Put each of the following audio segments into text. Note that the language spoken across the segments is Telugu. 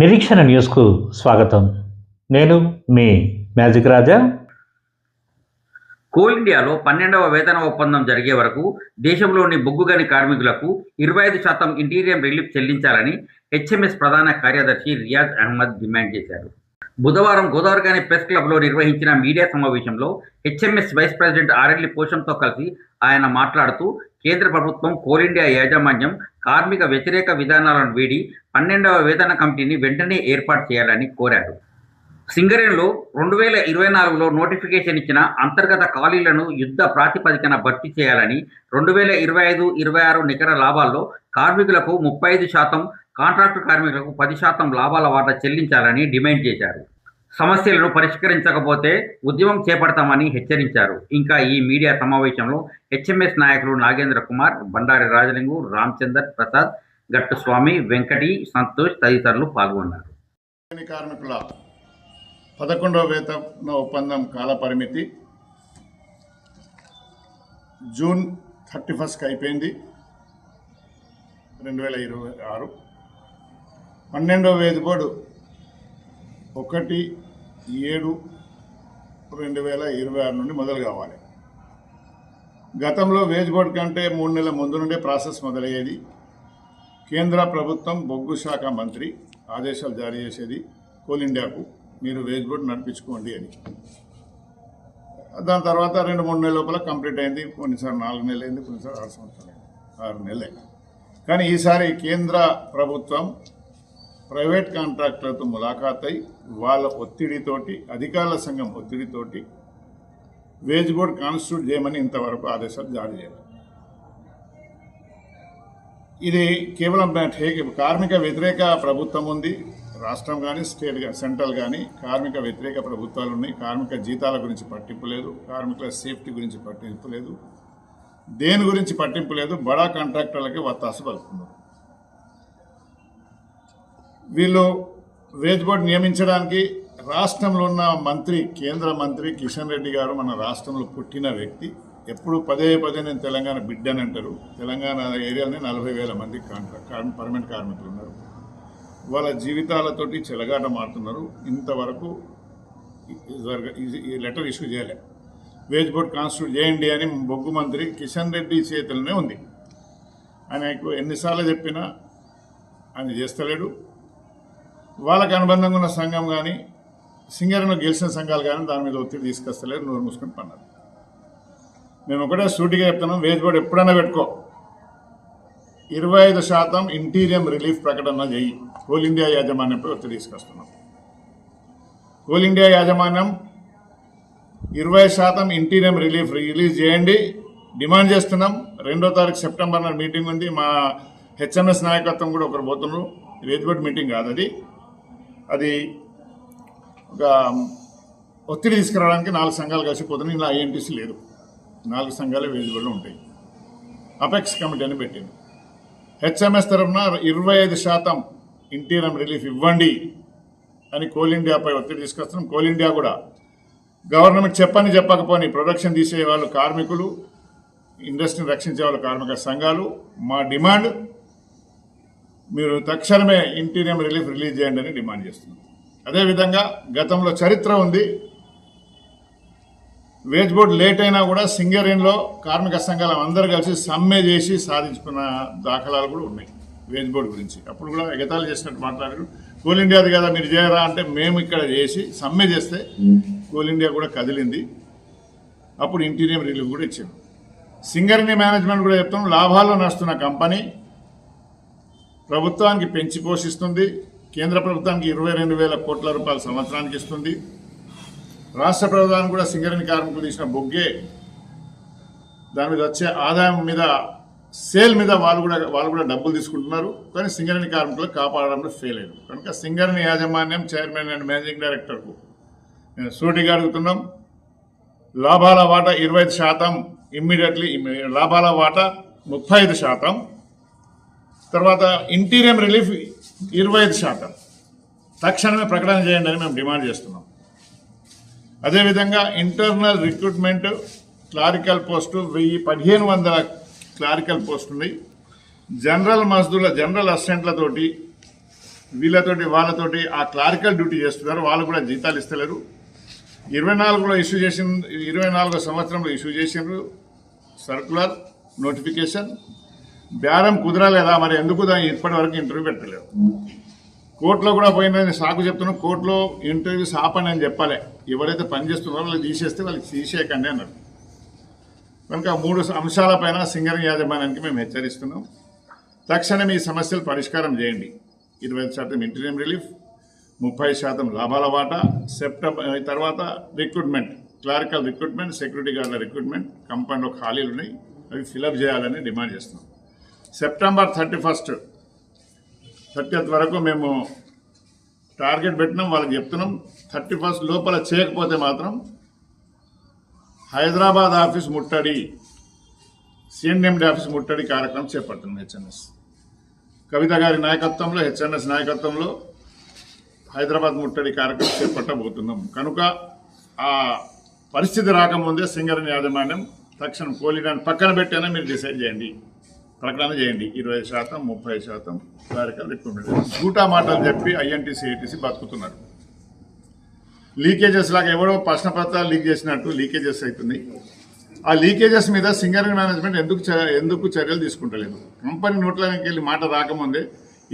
నిరీక్షణ న్యూస్కు స్వాగతం. నేను మీ మ్యాజిక్ రాజా. కోల్ ఇండియాలో 12వ వేతన ఒప్పందం జరిగే వరకు దేశంలోని బొగ్గుగని కార్మికులకు 25% ఇంటీరియం రిలీఫ్ చెల్లించాలని హెచ్ఎంఎస్ ప్రధాన కార్యదర్శి రియాజ్ అహ్మద్ డిమాండ్ చేశారు. బుధవారం గోదావరిఖని ప్రెస్ క్లబ్లో నిర్వహించిన మీడియా సమావేశంలో హెచ్ఎంఎస్ వైస్ ప్రెసిడెంట్ ఆర్ఎల్లి పోషంతో కలిసి ఆయన మాట్లాడుతూ, కేంద్ర ప్రభుత్వం కోల్ ఇండియా యాజమాన్యం కార్మిక వ్యతిరేక విధానాలను వీడి 12వ వేతన కమిటీని వెంటనే ఏర్పాటు చేయాలని కోరారు. సింగరేణిలో 2024లో నోటిఫికేషన్ ఇచ్చిన అంతర్గత ఖాళీలను యుద్ధ ప్రాతిపదికన భర్తీ చేయాలని, 2025-26 నికర లాభాల్లో కార్మికులకు 35%, కాంట్రాక్టు కార్మికులకు 10% లాభాల వాటా చెల్లించాలని డిమాండ్ చేశారు. సమస్యలను పరిష్కరించకపోతే ఉద్యమం చేపడతామని హెచ్చరించారు. ఇంకా ఈ మీడియా సమావేశంలో హెచ్ఎంఎస్ నాయకులు నాగేంద్ర కుమార్, బండారి రాజలింగు, రామచందర్ ప్రసాద్, గట్టు స్వామి, వెంకటి, సంతోష్ తదితరులు పాల్గొన్నారు. కార్మికుల 11వ వేతన ఒప్పందం కాల పరిమితి జూన్ 31కి అయిపోయింది 2026. 12వ వేజ్ బోర్డు 1/7/2026 నుండి మొదలు కావాలి. గతంలో వేజ్ బోర్డు కంటే 3 నెలల ముందు నుండే ప్రాసెస్ మొదలయ్యేది. కేంద్ర ప్రభుత్వం బొగ్గు శాఖ మంత్రి ఆదేశాలు జారీ చేసేది కోల్ ఇండియాకు, మీరు వేజ్ బోర్డు నడిపించుకోండి అని. దాని తర్వాత 2-3 నెలల లోపల కంప్లీట్ అయింది. కొన్నిసార్లు 4 నెలలు అయింది, కొన్నిసార్లు 6 సంవత్సరాలు అయింది, 6 నెలలు అయింది. కానీ ఈసారి కేంద్ర ప్రభుత్వం ప్రైవేట్ కాంట్రాక్టర్లతో ములాఖాత్ వాళ్ళ ఒత్తిడితోటి, అధికారుల సంఘం ఒత్తిడితోటి వేజ్ బోర్డు కాన్స్టిట్యూట్ చేయమని ఇంతవరకు ఆదేశాలు జారీ చేయాలి. ఇది కేవలం కార్మిక వ్యతిరేక ప్రభుత్వం ఉంది. రాష్ట్రం కానీ స్టేట్ సెంట్రల్ కానీ కార్మిక వ్యతిరేక ప్రభుత్వాలు ఉన్నాయి. కార్మిక జీతాల గురించి పట్టింపు లేదు, కార్మికుల సేఫ్టీ గురించి పట్టింపు లేదు, దేని గురించి పట్టింపు లేదు. బడా కాంట్రాక్టర్లకి వత్తాసు పలుకుతున్నారు. వీళ్ళు వేజ్ బోర్డు నియమించడానికి రాష్ట్రంలో ఉన్న మంత్రి, కేంద్ర మంత్రి కిషన్ రెడ్డి గారు మన రాష్ట్రంలో పుట్టిన వ్యక్తి. ఎప్పుడు పదే నేను తెలంగాణ బిడ్డని అంటారు. తెలంగాణ ఏరియాలోనే 40,000 మంది పర్మనెంట్ కార్మికులు ఉన్నారు. వాళ్ళ జీవితాలతోటి చెలగాట మారుతున్నారు. ఇంతవరకు ఈ లెటర్ ఇష్యూ చేయలే. వేజ్ బోర్డు కాన్స్టిట్యూట్ చేయండి అని బొగ్గు మంత్రి కిషన్ రెడ్డి చేతులనే ఉంది. ఆయనకు ఎన్నిసార్లు చెప్పినా ఆయన చేస్తలేడు. వాళ్ళకి అనుబంధంగా ఉన్న సంఘం కానీ, సింగరేణిలో గెలిచిన సంఘాలు కానీ దాని మీద ఒత్తిడి తీసుకొస్తలేరు. నోరు మూసుకొని పన్నారు. మేము ఒకటే సూటిగా చెప్తున్నాం, వేజ్ బోర్డు ఎప్పుడైనా పెట్టుకో, 25% ఇంటీరియం రిలీఫ్ ప్రకటన చేయి. కోల్ ఇండియా యాజమాన్యంపై ఒత్తిడి తీసుకొస్తున్నాం. కోల్ ఇండియా యాజమాన్యం 20% ఇంటీరియం రిలీఫ్ రిలీజ్ చేయండి డిమాండ్ చేస్తున్నాం. 2వ తారీఖు సెప్టెంబర్ నాడు మీటింగ్ ఉంది. మా హెచ్ఎంఎస్ నాయకత్వం కూడా ఒకరు పోతున్నారు. వేజ్ బోర్డు మీటింగ్ కాదు అది ఒక ఒత్తిడి తీసుకురావడానికి 4 సంఘాలు కలిసిపోతున్నాయి. ఇలా ఐఎన్టీసీ లేదు, 4 సంఘాలే వేజ్ బోర్డులో ఉంటాయి. అపెక్స్ కమిటీ అని పెట్టింది. హెచ్ఎంఎస్ తరఫున 25% ఇంటీరియం రిలీఫ్ ఇవ్వండి అని కోల్ ఇండియాపై ఒత్తిడి తీసుకొస్తున్నాం. కోల్ ఇండియా కూడా గవర్నమెంట్ చెప్పకపోని ప్రొడక్షన్ తీసే వాళ్ళు కార్మికులు, ఇండస్ట్రీని రక్షించే వాళ్ళు కార్మిక సంఘాలు, మా డిమాండ్ మీరు తక్షణమే ఇంటీరియం రిలీఫ్ రిలీజ్ చేయండి అని డిమాండ్ చేస్తున్నాం. అదేవిధంగా గతంలో చరిత్ర ఉంది. వేజ్ బోర్డు లేట్ అయినా కూడా సింగరేణిలో కార్మిక సంఘాలు అందరూ కలిసి సమ్మె చేసి సాధించుకున్న దాఖలాలు కూడా ఉన్నాయి వేజ్ బోర్డు గురించి. అప్పుడు కూడా ఎగతాళి చేసినట్టు మాట్లాడారు. కోల్ ఇండియాది కదా మీరు చేయరా అంటే, మేము ఇక్కడ చేసి సమ్మె చేస్తే కోల్ ఇండియా కూడా కదిలింది. అప్పుడు ఇంటీరియం రిలీఫ్ కూడా ఇచ్చాము. సింగరేణి మేనేజ్మెంట్ కూడా చెప్తాం, లాభాల్లో నడుస్తున్న కంపెనీ ప్రభుత్వానికి పెంచి పోషిస్తుంది. కేంద్ర ప్రభుత్వానికి 22,000 కోట్ల రూపాయలు సంవత్సరానికి ఇస్తుంది. రాష్ట్ర ప్రభుత్వానికి కూడా సింగరేణి కార్మికులు తీసిన బొగ్గే దాని మీద వచ్చే ఆదాయం మీద, సేల్ మీద వాళ్ళు కూడా డబ్బులు తీసుకుంటున్నారు. కానీ సింగరేణి కార్మికులకు కాపాడడంలో ఫెయిల్ అయ్యారు. కనుక సింగరేణి యాజమాన్యం, చైర్మన్ అండ్ మేనేజింగ్ డైరెక్టర్కు నేను సూటిగా అడుగుతున్నాం, లాభాల వాటా 25%, ఇమ్మీడియట్లీ లాభాల వాటా 35%, తర్వాత ఇంటీరియం రిలీఫ్ 25% తక్షణమే ప్రకటన చేయండి అని మేము డిమాండ్ చేస్తున్నాం. అదేవిధంగా internal recruitment clerical post 1,500 clerical post ఉన్నాయి. జనరల్ మజ్దూర్ల, జనరల్ అసిస్టెంట్లతోటి వీళ్ళతోటి వాళ్ళతోటి ఆ క్లారికల్ డ్యూటీ చేస్తున్నారు. వాళ్ళు కూడా జీతాలు ఇస్తలేరు. 24లో ఇష్యూ చేసిన 24వ సంవత్సరంలో ఇష్యూ చేసిండ్రు సర్కులర్ నోటిఫికేషన్. బేరం కుదరలేదా మరి ఎందుకు ఇప్పటి వరకు ఇంటర్వ్యూ పెట్టలేదు. కోర్టులో కూడా పోయిందని సాకు చెప్తున్నాం. కోర్టులో ఇంటర్వ్యూస్ ఆపని అని చెప్పాలి. ఎవరైతే పనిచేస్తున్నారో వాళ్ళు తీసేస్తే వాళ్ళకి తీసేయకండి అన్నారు. కనుక 3 అంశాలపైన సింగరేణి యాజమాన్యానికి మేము హెచ్చరిస్తున్నాం. తక్షణం ఈ సమస్యలు పరిష్కారం చేయండి. 25% ఇంటీరియం రిలీఫ్, 30% లాభాల వాటా, సెప్టెంబర్ తర్వాత రిక్రూట్మెంట్, క్లారికల్ రిక్రూట్మెంట్, సెక్యూరిటీ గార్డుల రిక్రూట్మెంట్, కంపెనీలో ఖాళీలు ఉన్నాయి, అవి ఫిలప్ చేయాలని డిమాండ్ చేస్తున్నాం. సెప్టెంబర్ 30th వరకు మేము టార్గెట్ పెట్టినాం. వాళ్ళకి చెప్తున్నాం 31st లోపల చేయకపోతే మాత్రం హైదరాబాద్ ఆఫీస్ ముట్టడి, సిఎన్ఎండి ఆఫీస్ ముట్టడి కార్యక్రమం చేపడుతున్నాం. హెచ్ఎంఎస్ కవిత గారి నాయకత్వంలో, హెచ్ఎంఎస్ నాయకత్వంలో హైదరాబాద్ ముట్టడి కార్యక్రమం చేపట్టబోతున్నాం. కనుక ఆ పరిస్థితి రాకముందే సింగరేణి యాజమాన్యం తక్షణం కోలిడాన్ని పక్కన పెట్టైనా మీరు డిసైడ్ చేయండి, ప్రకటన చేయండి. 20%, 30% క్లారికల్ రిక్రూట్మెంట్. జూటా మాటలు చెప్పి ఐఎన్టీసీ ఏటీసీ బతుకుతున్నారు. లీకేజెస్ లాగా ఎవరో ప్రశ్నపత్రాలు లీక్ చేసినట్టు లీకేజెస్ అవుతుంది. ఆ లీకేజెస్ మీద సింగరేణి మేనేజ్మెంట్ ఎందుకు చర్యలు తీసుకుంటలేదు? కంపెనీ నోట్లోకి వెళ్ళి మాట రాకముందే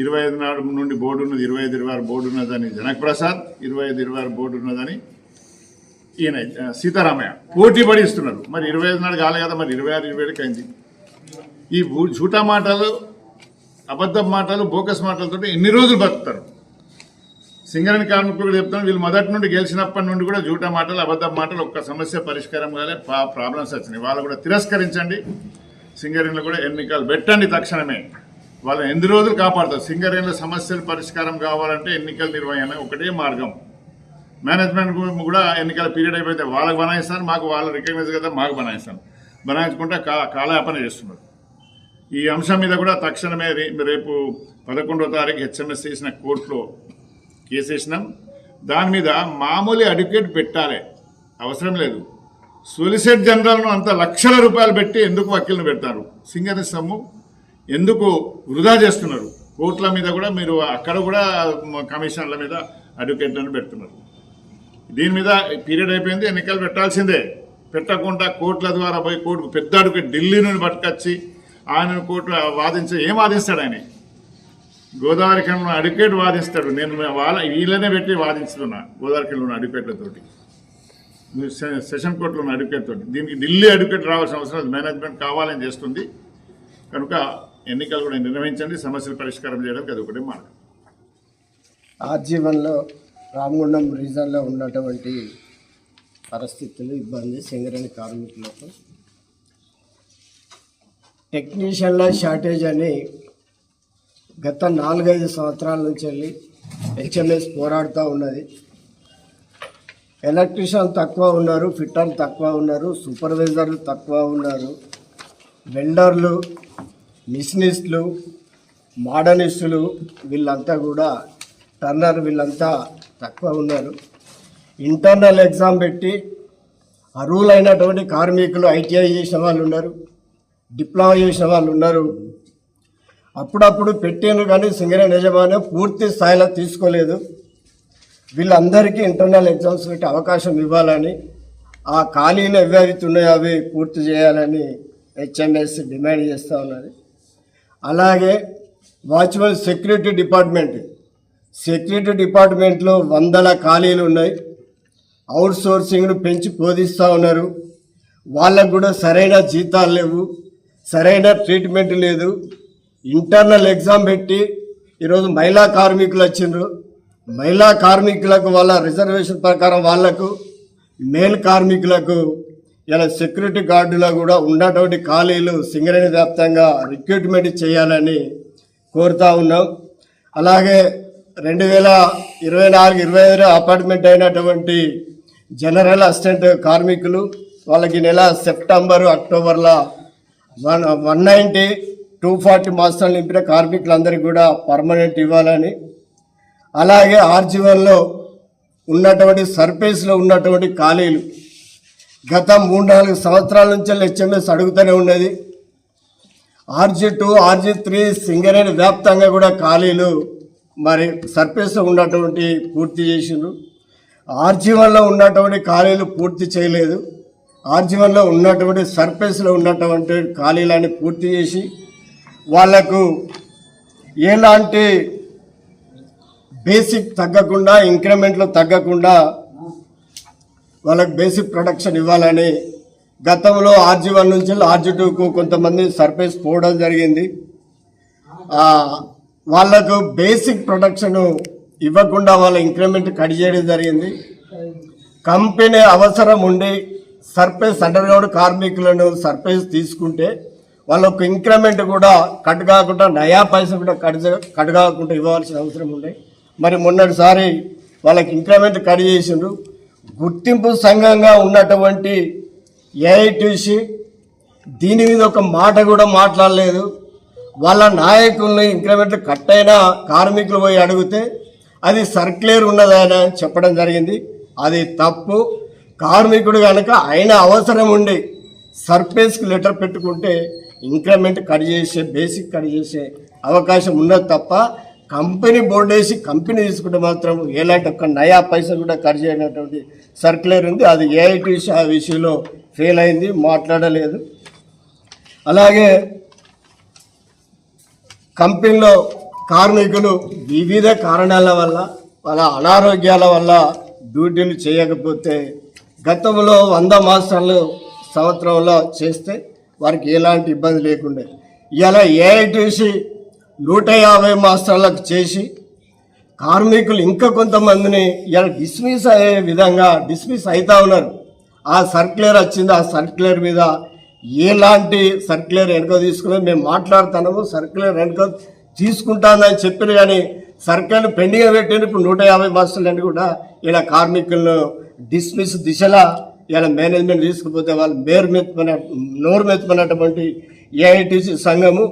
25 నాడు నుండి బోర్డు ఉన్నది, 25-26 బోర్డు ఉన్నదని జనక్ ప్రసాద్, 25-26 బోర్డు ఉన్నదని ఈయన సీతారామయ్య పోటీ పడి ఇస్తున్నారు. మరి 25 నాడు కాలే కదా, మరి 26-27కి అయింది. ఈ జూటా మాటలు, అబద్ధం మాటలు, బోకస్ మాటలతో ఎన్ని రోజులు బతుకుతారు? సింగరేణి కార్మికులు కూడా చెప్తాను, వీళ్ళు మొదటి నుండి గెలిచినప్పటి నుండి కూడా జూటా మాటలు, అబద్ధం మాటలు, ఒక్క సమస్య పరిష్కారం కాలే, ప్రాబ్లమ్స్ వచ్చినాయి. వాళ్ళు కూడా తిరస్కరించండి. సింగరేణిలో కూడా ఎన్నికలు పెట్టండి తక్షణమే. వాళ్ళని ఎన్ని రోజులు కాపాడుతారు? సింగరేణిలో సమస్యలు పరిష్కారం కావాలంటే ఎన్నికల నిర్వహణ ఒకటే మార్గం. మేనేజ్మెంట్ కూడా ఎన్నికల పీరియడ్ అయిపోతే వాళ్ళకి బనాయిస్తాను, మాకు వాళ్ళు రికగ్నైజ్ కదా మాకు బనాయిస్తాను, బనాయించుకుంటే కాలయాపన చేస్తున్నారు. ఈ అంశం మీద కూడా తక్షణమే రేపు 11వ తారీఖు హెచ్ఎంఎస్ చేసిన కోర్టులో కేసు వేసినాం. దాని మీద మామూలు అడ్వకేట్ పెట్టాలి, అవసరం లేదు. సొలిసిటర్ జనరల్ను అంత లక్షల రూపాయలు పెట్టి ఎందుకు వకీల్ని పెడతారు? సింగరేణి సొమ్ము ఎందుకు వృధా చేస్తున్నారు? కోర్టుల మీద కూడా మీరు అక్కడ కూడా కమిషన్ల మీద అడ్వకేట్లను పెడుతున్నారు. దీని మీద పీరియడ్ అయిపోయింది, ఎన్నికలు పెట్టాల్సిందే. పెట్టకుండా కోర్టుల ద్వారా పోయి కోర్టు పెద్ద అడ్వకేట్ ఢిల్లీ నుండి పట్టుకొచ్చి ఆయన కోర్టు ఏం వాదిస్తాడు? ఆయన గోదావరి ఖండంలో అడ్వకేట్ వాదిస్తాడు. నేను వీళ్ళనే పెట్టి వాదిస్తున్నా గోదావరి ఖండంలో అడ్వకేట్లతోటి, సెషన్ కోర్టులో ఉన్న అడ్వకేట్ తోటి. దీనికి ఢిల్లీ అడ్వకేట్ రావాల్సిన అవసరం లేదు, మేనేజ్మెంట్ కావాలని చేస్తుంది. కనుక ఎన్నికలు కూడా నిర్వహించండి, సమస్యలు పరిష్కారం చేయడానికి అది ఒకటే మార్గం. ఆర్జీవన్లో రామగుండం రీజన్లో ఉన్నటువంటి పరిస్థితులు, ఇబ్బంది సింగరేణి కార్మికులకు. టెక్నీషియన్ల షార్టేజ్ అని గత 4-5 సంవత్సరాల నుంచి వెళ్ళి హెచ్ఎంఎస్ పోరాడుతూ ఉన్నది. ఎలక్ట్రీషియన్ తక్కువ ఉన్నారు, ఫిట్టర్లు తక్కువ ఉన్నారు, సూపర్వైజర్లు తక్కువ ఉన్నారు, వెల్డర్లు, మిషనిస్టులు, మోడర్నిస్టులు వీళ్ళంతా కూడా టర్నర్ వీళ్ళంతా తక్కువ ఉన్నారు. ఇంటర్నల్ ఎగ్జామ్ పెట్టి అర్హులైనటువంటి కార్మికులు ఐటీఐ చేసిన వాళ్ళు ఉన్నారు, డిప్లొమా చేసిన వాళ్ళు ఉన్నారు. అప్పుడప్పుడు పెట్టాను కానీ సింగరేణి యజమాన్యం పూర్తి స్థాయిలో తీసుకోలేదు. వీళ్ళందరికీ ఇంటర్నల్ ఎగ్జామ్స్ పెట్టి అవకాశం ఇవ్వాలని, ఆ ఖాళీలు ఎవైతున్నాయో అవి పూర్తి చేయాలని హెచ్ఎంఎస్ డిమాండ్ చేస్తూ ఉన్నది. అలాగే వాచ్మెన్ సెక్యూరిటీ డిపార్ట్మెంట్లో 100 ఖాళీలు ఉన్నాయి. అవుట్ సోర్సింగ్ను పెంచి బోధిస్తూ ఉన్నారు. వాళ్ళకు కూడా సరైన జీతాలు లేవు, సరైన ట్రీట్మెంట్ లేదు. ఇంటర్నల్ ఎగ్జామ్ పెట్టి ఈరోజు మహిళా కార్మికులు వచ్చిండ్రు. మహిళా కార్మికులకు వాళ్ళ రిజర్వేషన్ ప్రకారం వాళ్లకు, మేల్ కార్మికులకు ఇలా సెక్యూరిటీ గార్డులో కూడా ఉన్నటువంటి ఖాళీలు సింగరేణి వ్యాప్తంగా రిక్రూట్మెంట్ చేయాలని కోరుతా ఉన్నాం. అలాగే 2024-25 అపార్ట్మెంట్ అయినటువంటి జనరల్ అసిస్టెంట్ కార్మికులు వాళ్ళకి నెల సెప్టెంబర్ అక్టోబర్లో 190, 240 మాసాలు నింపిన కార్మికులందరికీ కూడా పర్మనెంట్ ఇవ్వాలని, అలాగే ఆర్జీవన్లో ఉన్నటువంటి సర్ఫేస్లో ఉన్నటువంటి ఖాళీలు గత 3-4 సంవత్సరాల నుంచి హెచ్ఎంఎస్ అడుగుతూనే ఉన్నది. RG2, RG3 సింగరేణి వ్యాప్తంగా కూడా ఖాళీలు మరి సర్ఫేస్లో ఉన్నటువంటి పూర్తి చేసిండ్రు. ఆర్జీవన్లో ఉన్నటువంటి ఖాళీలు పూర్తి చేయలేదు. ఆర్జీవన్లో ఉన్నటువంటి సర్ఫేస్లో ఉన్నటువంటి ఖాళీలన్నీ పూర్తి చేసి వాళ్లకు ఎలాంటి బేసిక్ తగ్గకుండా, ఇంక్రిమెంట్లు తగ్గకుండా వాళ్ళకి బేసిక్ ప్రొడక్షన్ ఇవ్వాలని గతంలో ఆర్జీ1 నుంచి ఆర్జీ2కు కొంతమంది సర్ఫేస్ పోవడం జరిగింది. వాళ్లకు బేసిక్ ప్రొడక్షన్ ఇవ్వకుండా వాళ్ళ ఇంక్రిమెంట్ కట్ చేయడం జరిగింది. కంపెనీ అవసరం ఉండి సర్ఫేస్ అండర్గ్రౌండ్ కార్మికులను సర్ఫేస్ తీసుకుంటే వాళ్ళకు ఇంక్రిమెంట్ కూడా కట్ కాకుండా, నయా పైసా కూడా కట్ కాకుండా ఇవ్వాల్సిన అవసరం ఉండే. మరి మొన్నటిసారి వాళ్ళకి ఇంక్రిమెంట్ కట్ చేసిండ్రు. గుర్తింపు సంఘంగా ఉన్నటువంటి ఏఐటీసీ దీని మీద ఒక మాట కూడా మాట్లాడలేదు. వాళ్ళ నాయకుల్ని ఇంక్రిమెంట్లు కట్ అయినా కార్మికులు పోయి అడిగితే అది సర్క్యులర్ ఉన్నదని చెప్పడం జరిగింది. అది తప్పు. కార్మికుడు కనుక ఆయన అవసరం ఉండి సర్ఫేస్కి లెటర్ పెట్టుకుంటే ఇంక్రిమెంట్ కట్ చేసే, బేసిక్ కట్ చేసే అవకాశం ఉన్నది తప్ప కంపెనీ బోర్డు వేసి కంపెనీ తీసుకుంటే మాత్రం ఎలాంటి ఒక్క నయా పైసా కూడా కట్ చేయనటువంటి సర్క్యులర్ ఉంది. అది ఏఐటీసీ ఆ విషయంలో ఫెయిల్ అయింది, మాట్లాడలేదు. అలాగే కంపెనీలో కార్మికులు వివిధ కారణాల వల్ల, వాళ్ళ అనారోగ్యాల వల్ల డ్యూటీలు చేయకపోతే గతంలో 100 మాసాలు సంవత్సరంలో చేస్తే వారికి ఎలాంటి ఇబ్బంది లేకుండే. ఇలా ఏఐటీసీ 150 మాసాలకు చేసి కార్మికులు ఇంకా కొంతమందిని ఇలా డిస్మిస్ అయ్యే విధంగా డిస్మిస్ అవుతా ఉన్నారు. ఆ సర్క్యులర్ వచ్చింది. ఆ సర్క్యులర్ మీద ఎలాంటి సర్క్యులర్ వెనుక తీసుకుని మేము మాట్లాడుతున్నాము, సర్క్యులర్ వెనుక తీసుకుంటానని చెప్పారు. కానీ సర్క్యులర్ పెండింగ్ పెట్టిన ఇప్పుడు 150 మాసాలని కూడా ఇలా కార్మికులను డిస్మిస్ దిశలా ఇలా మేనేజ్మెంట్ తీసుకుపోతే వాళ్ళు నోరు మెత్తుకున్నటువంటి ఏఐటీసీ సంఘము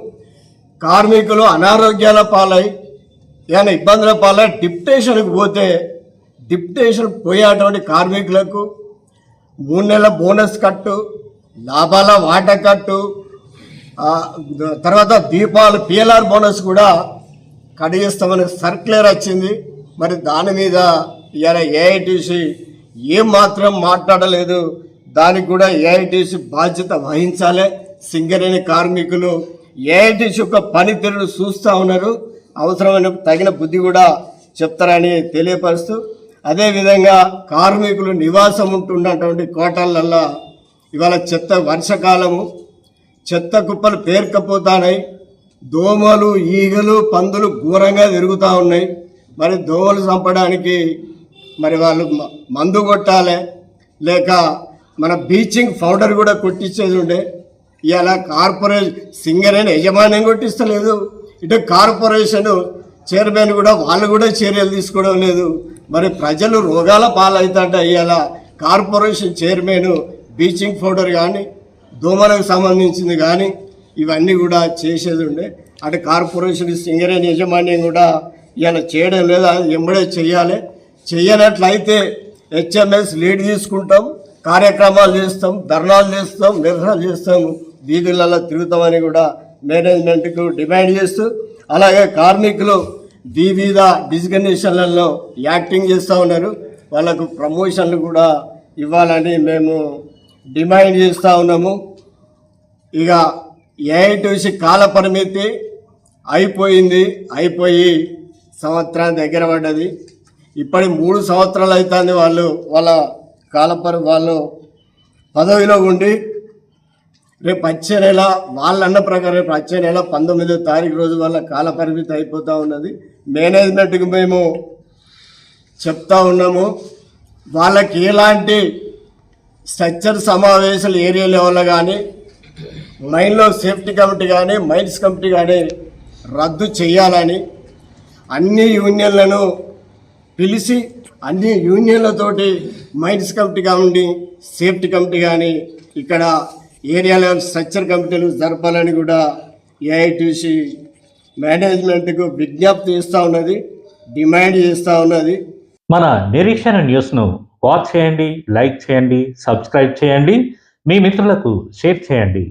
కార్మికులు అనారోగ్యాల పాలై ఏమైనా ఇబ్బందుల పాలై డిప్యుటేషన్కి పోతే డిప్యుటేషన్ పోయేటువంటి కార్మికులకు 3 నెలల బోనస్ కట్టు, లాభాల వాటా కట్టు, తర్వాత దీపావళి పిఎల్ఆర్ బోనస్ కూడా కడిగిస్తామని సర్క్యులర్ వచ్చింది. మరి దాని మీద ఇలా ఏఐటీసీ ఏం మాత్రం మాట్లాడలేదు. దానికి కూడా ఏఐటీసీ బాధ్యత వహించాలి. సింగరేణి కార్మికులు ఏఐటీసీ యొక్క పనితీరును చూస్తూ ఉన్నారు. అవసరమైన తగిన బుద్ధి కూడా చెప్తారని తెలియపరుస్తూ, అదేవిధంగా కార్మికులు నివాసం ఉంటున్నటువంటి కోటలల్లో ఇవాళ వర్షాకాలము చెత్త కుప్పలు పేరుకపోతున్నాయి. దోమలు, ఈగలు, పందులు ఘోరంగా తిరుగుతూ ఉన్నాయి. మరి దోమలు చంపడానికి మరి వాళ్ళు మందు కొట్టాలి, లేక మన బ్లీచింగ్ పౌడర్ కూడా కొట్టించేది ఉండే. ఇవాళ సింగరేణి యజమాన్యం కొట్టిస్తలేదు, ఇటు కార్పొరేషన్ చైర్మన్ కూడా వాళ్ళు కూడా చర్యలు తీసుకోవడం లేదు. మరి ప్రజలు రోగాల పాలవుతాంట. ఇవాళ కార్పొరేషన్ చైర్మన్ బ్లీచింగ్ పౌడర్ కానీ, దోమలకు సంబంధించింది కానీ ఇవన్నీ కూడా చేసేది ఉండే. అటు కార్పొరేషన్ సింగరేణి యజమాన్యం కూడా ఇవాళ చేయడం లేదా, ఎంబడే చెయ్యాలి. చెయ్యనట్లయితే హెచ్ఎంఎస్ లీడ్ తీసుకుంటాం, కార్యక్రమాలు చేస్తాం, ధర్నాలు చేస్తాం, నిరసనలు చేస్తాం, వీధులలో తిరుగుతామని కూడా మేనేజ్మెంట్కు డిమాండ్ చేస్తూ, అలాగే కార్మికులు వివిధ డిజిగ్నేషన్లలో యాక్టింగ్ చేస్తూ ఉన్నారు. వాళ్ళకు ప్రమోషన్లు కూడా ఇవ్వాలని మేము డిమాండ్ చేస్తూ ఉన్నాము. ఇక ఏఐటీసీ కాల పరిమితి అయిపోయి సంవత్సరం దగ్గర పడ్డది. ఇప్పటి 3 సంవత్సరాలు అవుతుంది వాళ్ళ వాళ్ళు పదవిలో ఉండి. రేపు వచ్చే నెల వాళ్ళన్న ప్రకారం రేపు వచ్చే నెల 19వ తారీఖు రోజు వాళ్ళ కాల పరిమితి అయిపోతూ ఉన్నది. మేనేజ్మెంట్కి మేము చెప్తా ఉన్నాము, వాళ్ళకి ఎలాంటి స్ట్రక్చర్ సమావేశాలు ఏరియా లెవెల్లో కానీ, మైన్లో సేఫ్టీ కమిటీ కానీ, మైన్స్ కమిటీ కానీ రద్దు చేయాలని అన్ని యూనియన్లను పిలిచి అన్ని యూనియన్లతోటి మైన్స్ కమిటీ కానీ, సేఫ్టీ కమిటీ కానీ, ఇక్కడ ఏరియా లెవెల్ స్ట్రక్చర్ కమిటీలు జరపాలని కూడా ఏఐటీసీ మేనేజ్మెంట్కు విజ్ఞప్తి చేస్తూ ఉన్నది, డిమాండ్ చేస్తూ ఉన్నది. మన నిరీక్షణ న్యూస్ను వాచ్ చేయండి, లైక్ చేయండి, సబ్స్క్రైబ్ చేయండి, మీ మిత్రులకు షేర్ చేయండి.